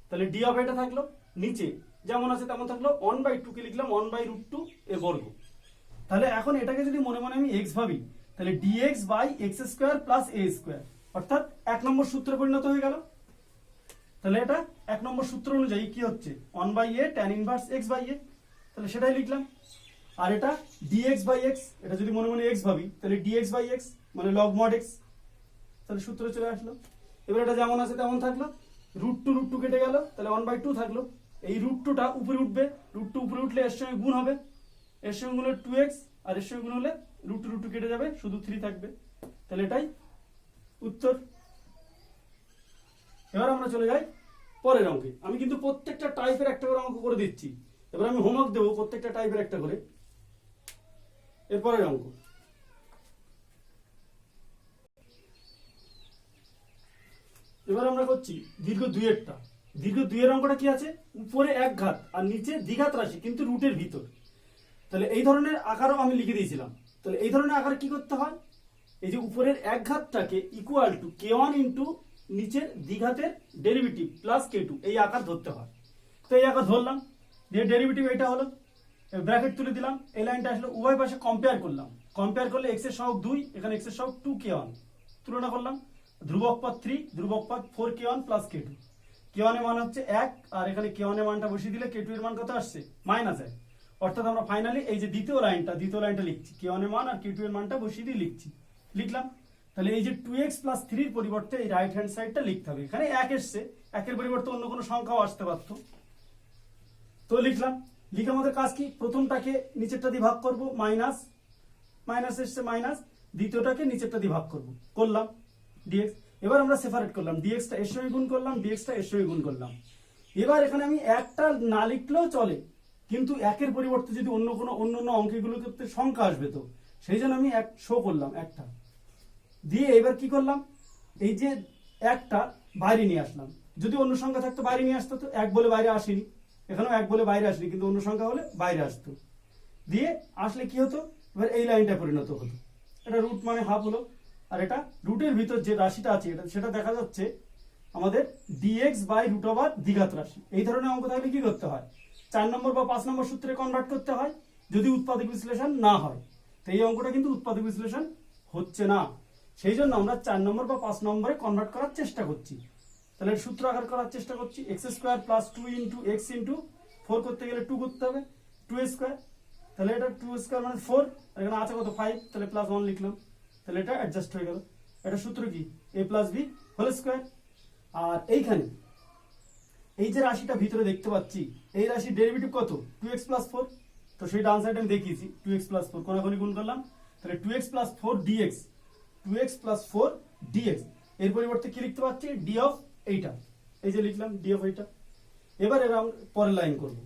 তাহলে d অফ এটা থাকলো, নিচে যেমন আছে তেমন থাকলো। 1/2 কে লিখলাম 1/√2 এর বর্গ। তাহলে এখন এটাকে যদি মনে মনে আমি x ভাবি, তাহলে dx by x square plus a square, অর্থাৎ 1 নম্বর সূত্রে পরিণত হয়ে গেল। তাহলে এটা 1 নম্বর সূত্র অনুযায়ী কি হচ্ছে? 1/a tan inverse x by a, তাহলে সেটাই লিখলাম। আর এটা dx বাই x, এটা যদি মনে মনে x ভাবি তাহলে dx বাই x মানে log mod x, তাহলে সূত্র চলে আসলো। এবার এটা যেমন আছে তেমন থাকলো। √2 কেটে গেল, তাহলে 1/2 থাকলো। এই √2টা উপরে উঠবে, √2 উপরে উঠলে এর সঙ্গে গুণ হবে, এর সঙ্গে গুণ হলে 2x, আর এর সঙ্গে গুণ হলে √2 কেটে যাবে, শুধু 3 থাকবে। তাহলে এটাই উত্তর। এবার আমরা চলে যাই পরের অঙ্কে। আমি কিন্তু প্রত্যেকটা টাইপের একটা করে অঙ্ক করে দিচ্ছি। এবার আমি হোমওয়ার্ক দেবো প্রত্যেকটা টাইপের একটা করে। এর পরের অঙ্ক। এবার আমরা করছি দীর্ঘ 2 এরটা। দীর্ঘ 2 এর অঙ্কটা কি আছে? উপরে এক ঘাত আর নিচে দ্বিঘাত রাশি কিন্তু রুটের ভিতর। তাহলে এই ধরনের আকারও আমি লিখে দিয়েছিলাম। তাহলে এই ধরনের আকার কি করতে হয়? এই যে উপরের এক ঘাতটাকে ইকুয়াল টু k1 ইন্টু নিচের দ্বিঘাতের ডেরিভেটিভ প্লাস k2 এই আকার ধরতে হয়। তো এই আকার ধরলাম, দিয়ে ডেরিভেটিভ এটা হলো, ব্র্যাকেট তুলে দিলাম, এই লাইনটা আসলে উভয় পাশে কম্পেয়ার করলাম, কম্পেয়ার করলে x এর সহগ 2, এখানে x এর সহগ 2k1 তুলনা করলাম, ধ্রুবক পদ 3, ধ্রুবক পদ 4k1 প্লাস k2, k1 এর মান হচ্ছে 1 আর এখানে k1 এর মানটা বসিয়ে দিলে k2 এর মান কত আসছে -1, অর্থাৎ আমরা ফাইনালি এই যে দ্বিতীয় লাইনটা লিখছি, k1 এর মান আর k2 এর মানটা বসিয়ে দিয়ে লিখলাম। তাহলে এই যে 2x প্লাস 3 এর পরিবর্তে এই রাইট হ্যান্ড সাইডটা লিখতে হবে, এখানে 1 এসছে, 1 এর পরিবর্তে অন্য কোনো সংখ্যাও আসতে পারতো, তো লিখলাম। লিখে আমাদের কাজ কি, প্রথমটাকে নিচেরটা দিয়ে ভাগ করব, মাইনাস এসছে মাইনাস, দ্বিতীয়টাকে নিচেরটা দিয়ে ভাগ করলাম dx। এবার আমরা সেপারেট করলাম, dx টা এর সঙ্গে গুণ করলাম, dx টা এর সঙ্গে গুণ করলাম। এবার এখানে আমি একটা না লিখলেও চলে, কিন্তু একের পরিবর্তে যদি অন্য অঙ্কগুলোতে সংখ্যা আসবে, তো সেই জন্য আমি এক শো করলাম একটা দিয়ে। এবার কি করলাম, এই যে একটা বাইরে নিয়ে আসলাম, যদি অন্য সংখ্যা থাকতো বাইরে নিয়ে আসতো, তো এক বলে বাইরে আসেনি, এখানেও এক বলে বাইরে আসেনি, কিন্তু অন্য সংখ্যা হলে বাইরে আসতো, দিয়ে আসলে কি হতো, এবার এই লাইনটা পরিণত হতো, এটা রুট মানে হাফ হলো, আর এটা রুটের ভিতর যে রাশিটা আছে সেটা দেখা যাচ্ছে আমাদের dx বাই রুট ওভার দ্বিঘাত রাশি। এই ধরনের অঙ্ক থাকলে কি করতে হয়, 4 নম্বর বা 5 নম্বর সূত্রে কনভার্ট করতে হয়, যদি উৎপাদক বিশ্লেষণ না হয়। তো এই অঙ্কটা কিন্তু উৎপাদক বিশ্লেষণ হচ্ছে না, সেই জন্য আমরা 4 নম্বর বা 5 নম্বরে কনভার্ট করার চেষ্টা করছি। তাহলে সূত্র আকার করার চেষ্টা করছি, x square plus 2 into x into 4 করতে গেলে 2 করতে হবে, 2 স্কয়ার, তাহলে এটা 2 স্কয়ার মানে 4, আর এখানে আছে কত 5, তাহলে প্লাস 1 লিখলাম, তাহলে এটা অ্যাডজাস্ট হয়ে গেল। এটা সূত্র কি, a plus b whole square. আর এইখানে এই যে রাশিটা ভিতরে দেখতে পাচ্ছি, এই রাশির ডেরিভেটিভ কত, 2x প্লাস 4, তো সেই ডান সাইডে আমি দেখিয়েছি 2x প্লাস 4 কোনাকুনি গুণ করলাম, তাহলে 2x plus 4 dx, 2x plus 4 dx, এর পরিবর্তে কি লিখতে পাচ্ছি, d অফ এইটা, এই যে লিখলাম d অফ এইটা। এবার এরা পরের লাইন করব,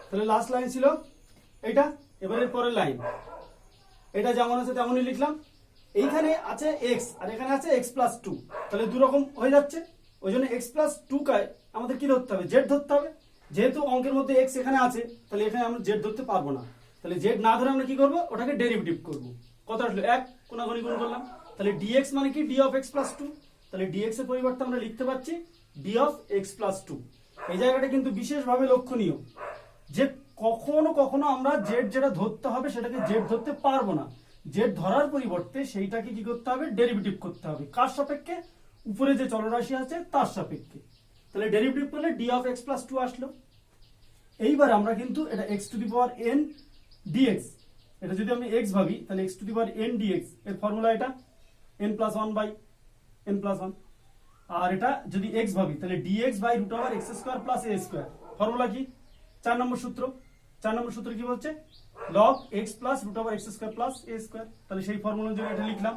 তাহলে লাস্ট লাইন ছিল এইটা, এবারে পরের লাইন, এটা যেমন আছে তেমনই লিখলাম। এইখানে আছে x আর এখানে আছে x প্লাস 2, তাহলে দু রকম হয়ে যাচ্ছে, ওই জন্য x প্লাস 2 কায় আমাদের কি ধরতে হবে, z ধরতে হবে। যেহেতু অঙ্কের মধ্যে x এখানে আছে, তাহলে এখানে আমরা z ধরতে পারবো না, তাহলে z না ধরে আমরা কি করব, ওটাকে ডেরিভেটিভ করব। কত আসলো 1, কোনাকুনি গুণ করলাম, তাহলে dx মানে কি d অফ x প্লাস 2, তাহলে dx এর পরিবর্তে আমরা লিখতে পাচ্ছি d অফ x প্লাস 2। এই জায়গাটা কিন্তু বিশেষভাবে লক্ষণীয় যে কখনো কখনো আমরা জেড যেটা ধরতে হবে সেটাকে জেড ধরতে পারবো না, জেড ধরার পরিবর্তে সেইটাকে কি করতে হবে, ডেরিভেটিভ করতে হবে, কার সাপেক্ষে, উপরে যে চলরাশি আছে তার সাপেক্ষে। তাহলে ডেরিভেটিভ করলে d অফ x প্লাস 2 আসলো। এইবার আমরা কিন্তু এটা x to the power n dx, এটা যদি আমি x ভাবি তাহলে x to the power n dx এর ফর্মুলা এটা n plus 1 by n plus 1, আর এটা যদি x ভাবি তাহলে dx by root over x square plus a square, formula কি, 4 নম্বর সূত্র কি বলছে, log x plus root over x square plus a square, তাহলে সেই ফর্মুলা অনুযায়ী এটা লিখলাম।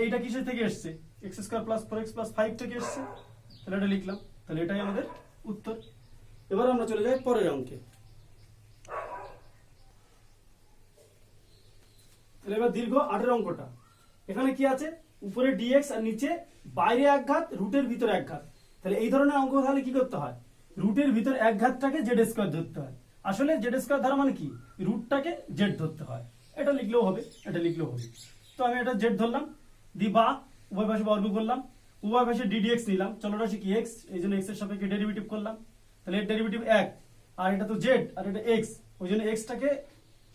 এইটা কিসের থেকে এসেছে, x square plus 4x plus 5 থেকে এসেছে, তাহলে এটা লিখলাম, তাহলে এটাই আমাদের উত্তর। এবার আমরা চলে যাই পরের অঙ্কে। তাহলে এবার দীর্ঘ 8 অঙ্কটা, এখানে কি আছে, উপরে dx আর নিচে বাইরে এক ঘাত রুটের ভিতর এক ঘাত। তাহলে এই ধরনের অঙ্ক তাহলে কি করতে হয়, রুটের ভিতর এক ঘাতটাকে জেড স্কয়ার ধরতে হয়। আসলে জেড স্কয়ার ধরা মানে কি, রুটটাকে জেড ধরতে হয়, এটা লিখলেও হবে, এটা লিখলেও হবে। তো আমি এটা জেড ধরলাম, দি বা উভয় পাশে বর্গ করলাম, উভয় পাশে ddx নিলাম, চলরাশি কি x, এই জন্য x এর সাপেক্ষে ডেরিভেটিভ করলাম, তাহলে এর ডেরিভেটিভ 1, আর এটা তো z আর এটা x, ওই জন্য x টাকে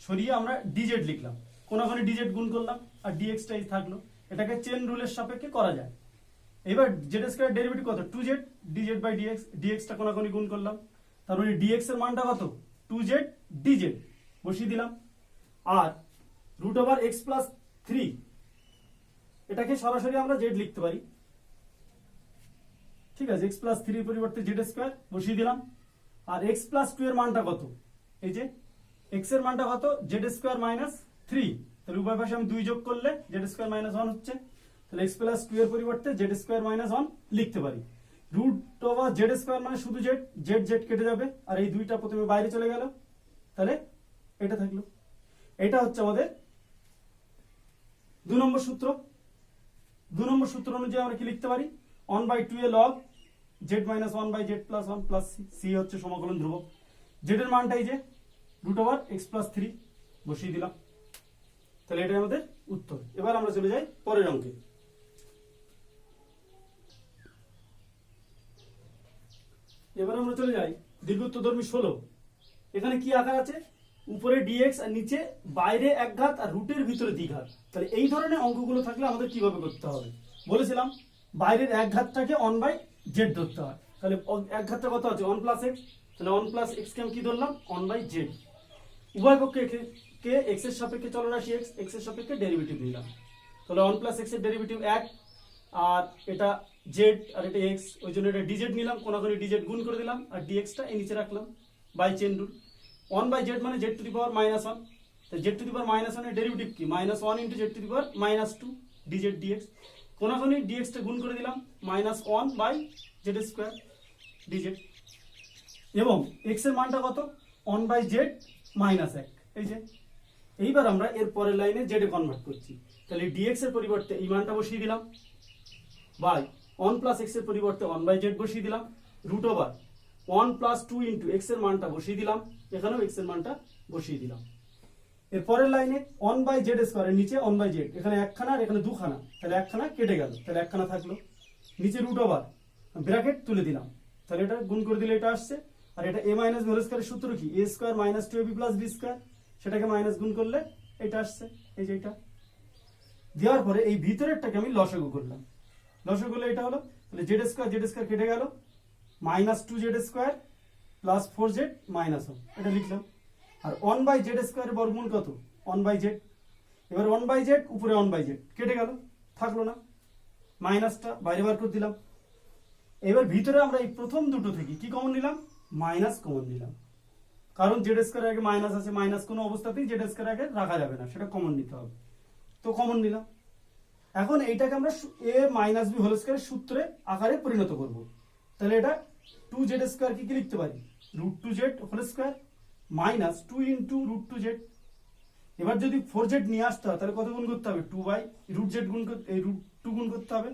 সরিয়ে আমরা dz লিখলাম, কোনাকুনি dz গুণ করলাম, আর dx টাই থাকলো। এটাকে চেন রুলের সাপেক্ষে করা যায়। এবার জেড স্কয়ার ডেরিভেটিভ কত, 2z, dz by dx, dx টা কোনাকুনি গুণ করলাম, তার মানে dx এর মানটা কত, 2z dz বসিয়ে দিলাম। আর রুট ওভার x প্লাস 3, এটাকে সরাসরি আমরা z লিখতে পারি, ঠিক আছে, x প্লাস 3 এর পরিবর্তে z স্কয়ার বসিয়ে দিলাম। আর x প্লাস 2 এর মানটা কত, এই যে x এর মানটা কত, z স্কয়ার মাইনাস 3, তাহলে উভয় পাশে আমি 2 যোগ করলে z স্কয়ার মাইনাস 1 হচ্ছে, তাহলে x প্লাস 2 এর পরিবর্তে z স্কয়ার মাইনাস 1 লিখতে পারি। রুট ওভার z স্কয়ার মানে শুধু z, z কেটে যাবে, আর এই দুইটা প্রথমে বাইরে চলে গেল, তাহলে এটা থাকলো। এটা হচ্ছে আমাদের 2 নম্বর সূত্র। 2 নম্বর সূত্র অনুযায়ী আমরা কি লিখতে পারি, 1/2 a log z minus 1/z plus 1 plus c হচ্ছে সমাকলন ধ্রুবক। z এর মানটা এই যে রুট ওভার x plus 3 বসিয়ে দিলাম, তাহলে এটাই আমাদের উত্তর। এবার আমরা চলে যাই পরের অঙ্কে। এবার আমরা চলে যাই দীর্ঘত্বধর্মী 16। এখানে কি আকার আছে? উপরে ডিএক্স আর নিচে বাইরে এক ঘাত আর রুটের ভিতরে দ্বিঘাত। তাহলে এই ধরনের অঙ্কগুলো থাকলে আমাদের কিভাবে করতে হবে? বলেছিলাম বাইরের এক ঘাতটাকে 1/z ধরতে হয়। তাহলে এক ঘাতটা কত আছে? 1+x। তাহলে 1+x কে আমি কি ধরলাম? 1/z। উভয় পক্ষে কে x এর সাপেক্ষে চলরাশি x এর সাপেক্ষে ডেরিভেটিভ নিলাম। তাহলে 1+x এর ডেরিভেটিভ 1, আর এটা z আর এটা x, ওই জন্য এটা dz নিলাম, কোনাকুনি dz গুণ করে দিলাম আর dx টা এই নিচে রাখলাম বাই চেন রুল। 1/z মানে z টু দি পাওয়ার -1। তো z টু দি পাওয়ার -1 এর ডেরিভেটিভ কি? -1 * z two the power -2 dz dx। কোনাকুনি dx টা গুণ করে দিলাম -1/z² dz। এবং x এর মানটা কত? 1/z -1। এই যে এইবার আমরা এর পরের লাইনে z এ কনভার্ট করছি। তাহলে dx এর পরিবর্তে এই মানটা বসিয়ে দিলাম বাই 1+x এর পরিবর্তে 1/z বসিয়ে দিলাম রুট ওভার 1+2 * x এর মানটা বসিয়ে দিলাম, এখানেও x এর মানটা বসিয়ে দিলাম। এর পরের লাইনে 1/z² এর নিচে 1/z, এখানে একখানা আর এখানে দুখানা, তাহলে একখানা কেটে গেল, তাহলে একখানা থাকলো। নিচে রুট ওভার ব্র্যাকেট তুলে দিলাম, তাহলে এটা গুণ করে দিলে এটা আসছে। আর এটা a - b হোল স্কয়ারের সূত্র কি? a² - 2ab + b², সেটাকে মাইনাস গুণ করলে এটা আসছে, এই যে এটা। দেওয়ার পরে এই ভিতরেরটাকে আমি লসাগু করলাম, লসাগু করলে এটা হলো। তাহলে z² কেটে গেল, -2z² + 4z - 1 এটা লিখলাম। আর 1/z² এর বর্গমূল কত? 1/z। এবার 1/z উপরে 1/z কেটে গেল, থাকলো না, মাইনাসটা বাইরে বার করে দিলাম। এবার ভিতরে আমরা এই প্রথম দুটো থেকে কি কমন নিলাম? মাইনাস কমন নিলাম, কারণ z² আগে মাইনাস আছে, মাইনাস কোনো অবস্থাতেই z² আগে রাখা যাবে না, সেটা কমন নিতে হবে। তো কমন নিলাম। এখন এইটাকে আমরা a - b হোল স্কয়ারের সূত্রে আকারে পরিণত করব। তাহলে এটা 2z² কি লিখতে পারি? √2z whole square -2 * √2z। এবার যদি 4z নিয়ে আসতে হয় তাহলে কত গুণ করতে হবে? 2/√z গুণ করতে, এই √2 গুণ করতে হবে।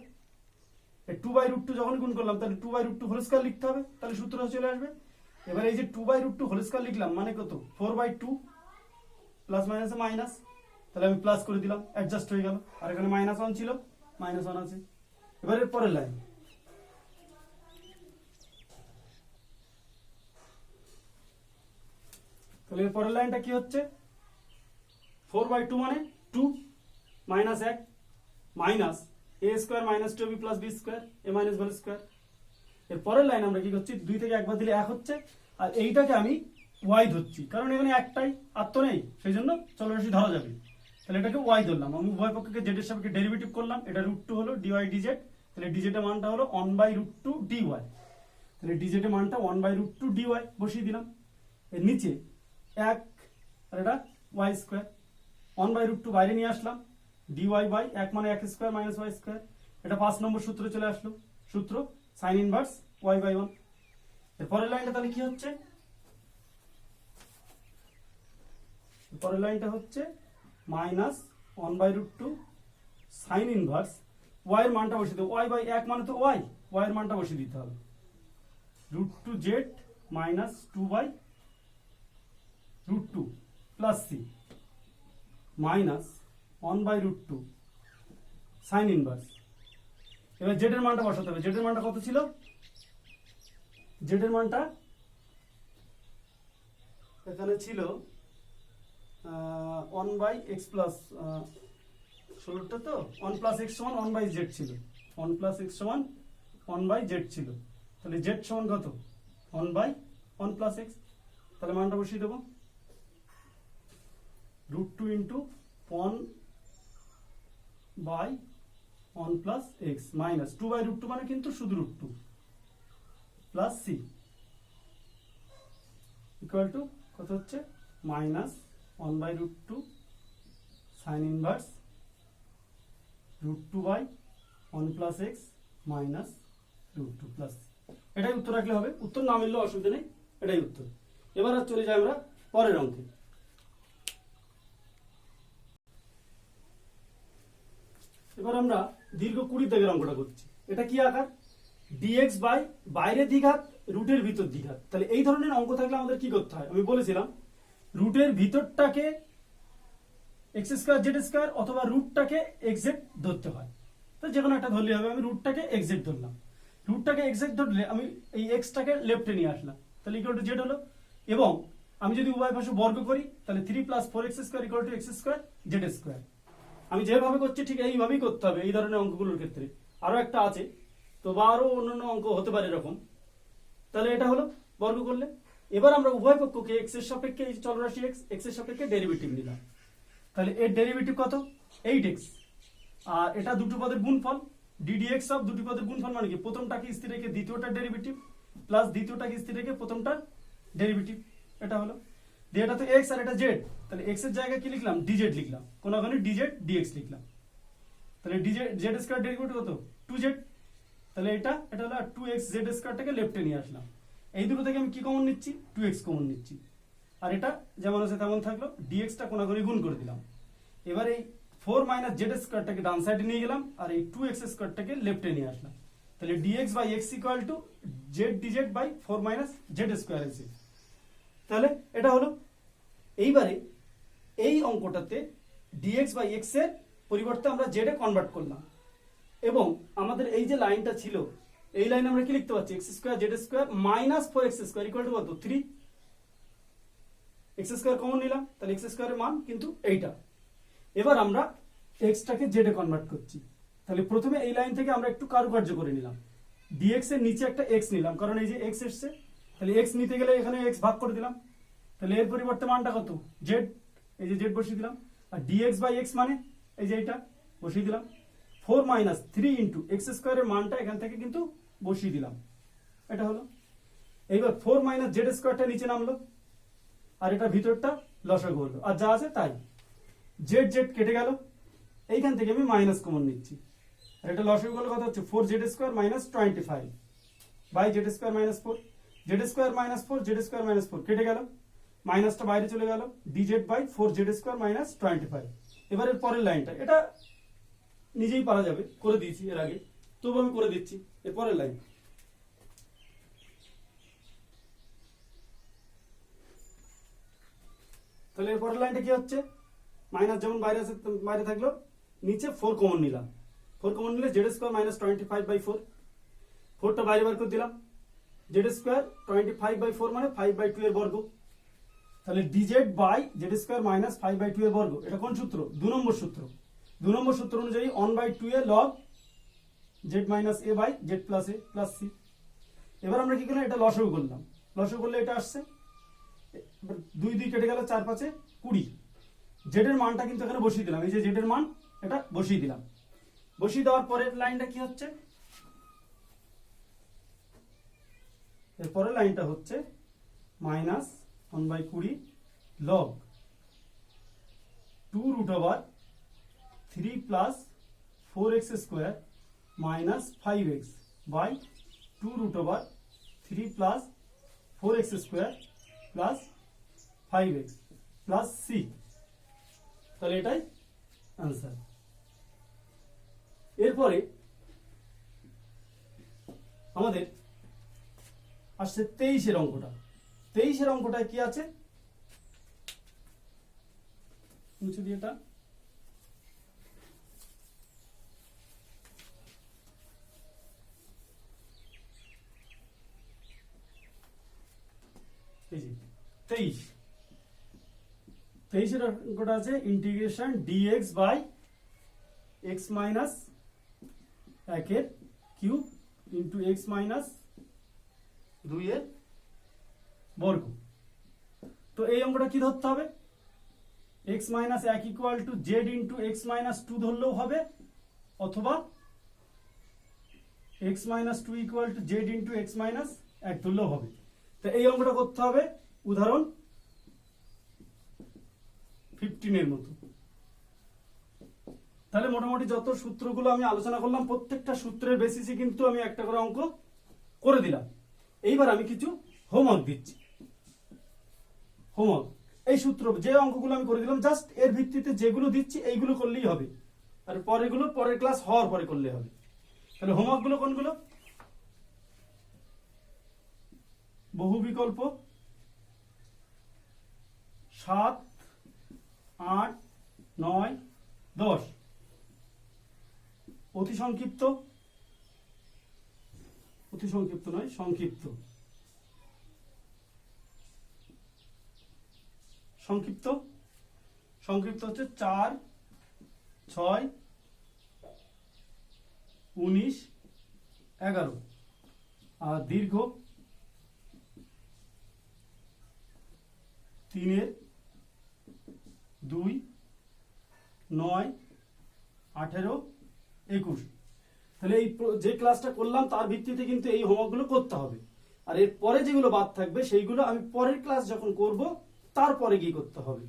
এই 2/√2 যখন গুণ করলাম তাহলে 2/√2 হোল স্কয়ার লিখতে হবে, তাহলে সূত্র চলে আসবে। এবার এই যে 2/√2 হোল স্কয়ার লিখলাম মানে কত? 4/2 প্লাস মাইনাসে মাইনাস, তাহলে আমি প্লাস করে দিলাম, অ্যাডজাস্ট হয়ে গেল। আর এখানে -1 ছিল, -1 আছে। এবার এর পরের লাইন, তাহলে এর পরের লাইনটা কি হচ্ছে? 4/2 মানে 2 -1 minus a² - 2ab + b² a - b²। এর পরের লাইন আমরা কি করছি? 2 থেকে একবার দিলে 1 হচ্ছে, আর এইটাকে আমি y ধরছি, কারণ এখানে একটাই আর তো নেই, সেই জন্য চলরাশি ধরা যাবে। তাহলে এটাকে y ধরলাম। আমি উভয় পক্ষকে z এর সাপেক্ষে ডেরিভেটিভ করলাম, এটা √2 হলো dy dz। তাহলে dz এর মানটা হলো 1/√2 dy। তাহলে dz এর মানটা 1/√2 dy বসিয়ে দিলাম। এর নিচে 1 আর এটা y², 1/√2 বাইরে নিয়ে আসলাম, dy বাই 1 মানে 1² - y²। এটা 5 নম্বর সূত্রে চলে আসলো, সূত্র sin ইনভার্স y/1। এর পরের লাইনটা তাহলে কি হচ্ছে? পরের লাইনটা হচ্ছে -1/√2 sin ইনভার্স y এর মানটা বসিয়ে দেব, y/1 মানে তো y এর মানটা বসিয়ে দিতে হবে, √2z - 2/√2 plus c -1/√2 sin inverse. এবার z এর মানটা বসাতে হবে। z এর মানটা কত ছিল? z এর মানটা এখানে ছিল 1/x প্লাস 16টা, তো 1+x = 1/z ছিল, 1+x = 1/z ছিল। তাহলে z সমান কত? 1/1+x। তাহলে মানটা বসিয়ে দেবো, √2 * 1/1+x মাইনাস 2/√2 মানে কিন্তু শুধু √2 প্লাস c ইকুয়াল টু কত হচ্ছে? -1/√2 sin inverse √2/1+x minus √2 plus. এটাই উত্তর রাখলে হবে, উত্তর না মিললে অসুবিধা নেই, এটাই উত্তর। এবার আর চলে যাই আমরা পরের অঙ্কে। এবার আমরা দীর্ঘ 20 দাগের অঙ্কটা করছি। এটা কি আকার? dx বাই বাইরে দ্বিঘাত রুটের ভিতর দ্বিঘাত। তাহলে এই ধরনের অঙ্ক থাকলে আমাদের কি করতে হয়? আমি বলেছিলাম রুটের ভিতরটাকে x² z² অথবা রুটটাকে xz ধরতে হয়। তো যে কোনো একটা ধরলে হবে, আমি রুটটাকে xz ধরলাম। রুটটাকে এক্সাক্ট ধরলে আমি এই এক্সটাকে লেফটে নিয়ে আসলাম, তাহলে ইকুয়াল টু জেড হলো। এবং আমি যদি উভয় পাশে বর্গ করি তাহলে 3 + 4x² equal to x² z²। আমি যেভাবে করছি ঠিক এইভাবেই করতে হবে এই ধরনের অঙ্কগুলোর ক্ষেত্রে। আরো একটা আছে তো, বা আরো অন্যান্য অঙ্ক হতে পারে এরকম। তাহলে এটা হলো বর্গ করলে। এবার আমরা উভয় পক্ষকে x এর সাপেক্ষে, এই চলরাশি x এর সাপেক্ষে ডেরিভেটিভ নিলাম। তাহলে এর ডেরিভেটিভ কত? 8x। আর এটা দুটো পদের গুণফল, ddx অফ দুটি পদের গুণফল মানে কি প্রথমটাকে স্থির রেখে দ্বিতীয়টার ডেরিভেটিভ প্লাস দ্বিতীয়টাকে স্থির রেখে প্রথমটার ডেরিভেটিভ। এটা হলো দিয়ে, এটা তো x আর এটা z, তাহলে x এর জায়গায় কি লিখলাম? dz লিখলাম, কোনখানে dz dx লিখলাম। তাহলে dz z² ডেরিভেটিভ কত? 2z। তাহলে এটা হলো 2x z²টাকে লেফটে নিয়ে আসলাম। এই দুটো থেকে আমি কি কমন নিচ্ছি? 2x কমন নিচ্ছি। আর এটা যেমন আছে তেমন থাকলো, dx টা কোনাকুনি গুণ করে দিলাম। এবার এই 4 - z² ডান সাইডে নিয়ে গেলাম আর এই 2x² লেফটে নিয়ে আসলাম। তাহলে dx/x equal to z dz by 4 - z²। তাহলে এটা হলো। এইবারে এই অঙ্কটাতে dx/x এর পরিবর্তে আমরা z এ কনভার্ট করলাম, এবং আমাদের এই যে লাইনটা ছিল এই লাইনে আমরা কি লিখতে পাচ্ছি? x² z² minus 4x² equal to কত? 3। x² কমন নিলাম, তাহলে x² এর মান কিন্তু এইটা। এবার আমরা x টাকে z এ কনভার্ট করছি। তাহলে প্রথমে এই লাইন থেকে আমরা একটু কারুকার্য করে নিলাম। dx এর নিচে একটা x নিলাম, কারণ এই যে x এসছে, তাহলে x নিতে গেলে এখানে x ভাগ করে দিলাম। তাহলে এর পরিবর্তে মানটা কত? z, এই যে z বসিয়ে দিলাম। আর dx/x মানে এই যে এইটা বসিয়ে দিলাম। 4 - 3 × x² এর মানটা এখান থেকে কিন্তু বসিয়ে দিলাম। এটা হলো। এইবার 4 - z² নিচে নামলো, আর এটা ভিতরটা লসাগু হলো, আর যা আছে তাই। z কেটে গেল, এইখান থেকে আমি মাইনাস কমন নিচ্ছি, আর এটা লসাগু হলো কত হচ্ছে? 4z² - 25 by z² - 4। z² - 4 z² - 4 কেটে গেল, মাইনাসটা বাইরে চলে গেল, dz/4z² - 25। এবারে পরের লাইনটা, এটা নিজেই পারা যাবে, করে দিয়েছি এর আগে, তবু আমি করে দিচ্ছি। এর পরের লাইন, তাহলে এর পরের লাইনটা কি হচ্ছে? মাইনাস যেমন বাইরে আছে বাইরে থাকলো, নিচে 4 কমন নিলাম। 4 কমন নিলে z² - 25/4, 4টা বাইরে বার করে দিলাম। z² 25/4 মানে 5/2 এর বর্গ। তাহলে dz/z² - 5/2 এর বর্গ। এটা কোন সূত্র? 2 নম্বর সূত্র। 2 নম্বর সূত্র অনুযায়ী 1/2 a log z - a by z + a + c। এবার আমরা কি করলাম? এটা লসাগু করলাম, লসাগু করলে এটা আসছে, 2 2 কেটে গেল, 4 5 20। z এর মানটা কিন্তু এখানে বসিয়ে দিলাম, এই যে z এর মান এটা বসিয়ে দিলাম। বসিয়ে দেওয়ার পরের লাইনটা কি হচ্ছে? এর পরের লাইনটা হচ্ছে -1/20 log 2√3 + 4x² - 5x by 2√3 + 4x² + 5x + c। তাহলে এটাই आंसर। এরপরে আমাদের আসছে 23 এর অঙ্কটা। 23 এর অঙ্কটা কি আছে? মুছে দিয়ে এটা, এই যে 23 এর অঙ্কটা আছে ইন্টিগ্রেশন dx/x - 1 এর কিউব ইনটু x - 2 এর বর্গ। তো এই অঙ্কটা কি ধরতে হবে? x - 1 equal to z into x - 2 ধরলেও হবে, অথবা x - 2 equal to z into x - 1 ধরলেও হবে। তো এই অঙ্কটা করতে হবে উদাহরণ 15 এর মতো। তাহলে মোটামুটি যত সূত্রগুলো আমি আলোচনা করলাম প্রত্যেকটা সূত্রের বেসিসে কিন্তু আমি একটা করে অঙ্ক করে দিলাম। এইবার আমি কিছু হোমওয়ার্ক দিচ্ছি। হোমওয়ার্ক, এই সূত্র যে অঙ্কগুলো আমি করে দিলাম জাস্ট এর ভিত্তিতে যেগুলো দিচ্ছি এইগুলো করলেই হবে, আর পরেরগুলো পরের ক্লাস হওয়ার পরে করলে হবে। তাহলে হোমওয়ার্কগুলো কোনগুলো? বহু বিকল্প 7, 8, 9, 10, অতি সংক্ষিপ্ত অতি সংক্ষিপ্ত নয়, সংক্ষিপ্ত। সংক্ষিপ্ত সংক্ষিপ্ত হচ্ছে 4, 6, 19, 11। আর দীর্ঘ 3, 2, 9, 18, 21। তাহলে এই যে ক্লাসটা করলাম তার ভিত্তিতে কিন্তু এই হোমওয়ার্কগুলো করতে হবে। আর এর পরে যেগুলো বাদ থাকবে সেইগুলো আমি পরের ক্লাস যখন করব তারপরে গিয়ে করতে হবে।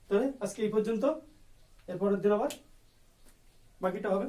তাহলে আজকে এই পর্যন্ত, এরপরের দিন আবার বাকিটা হবে।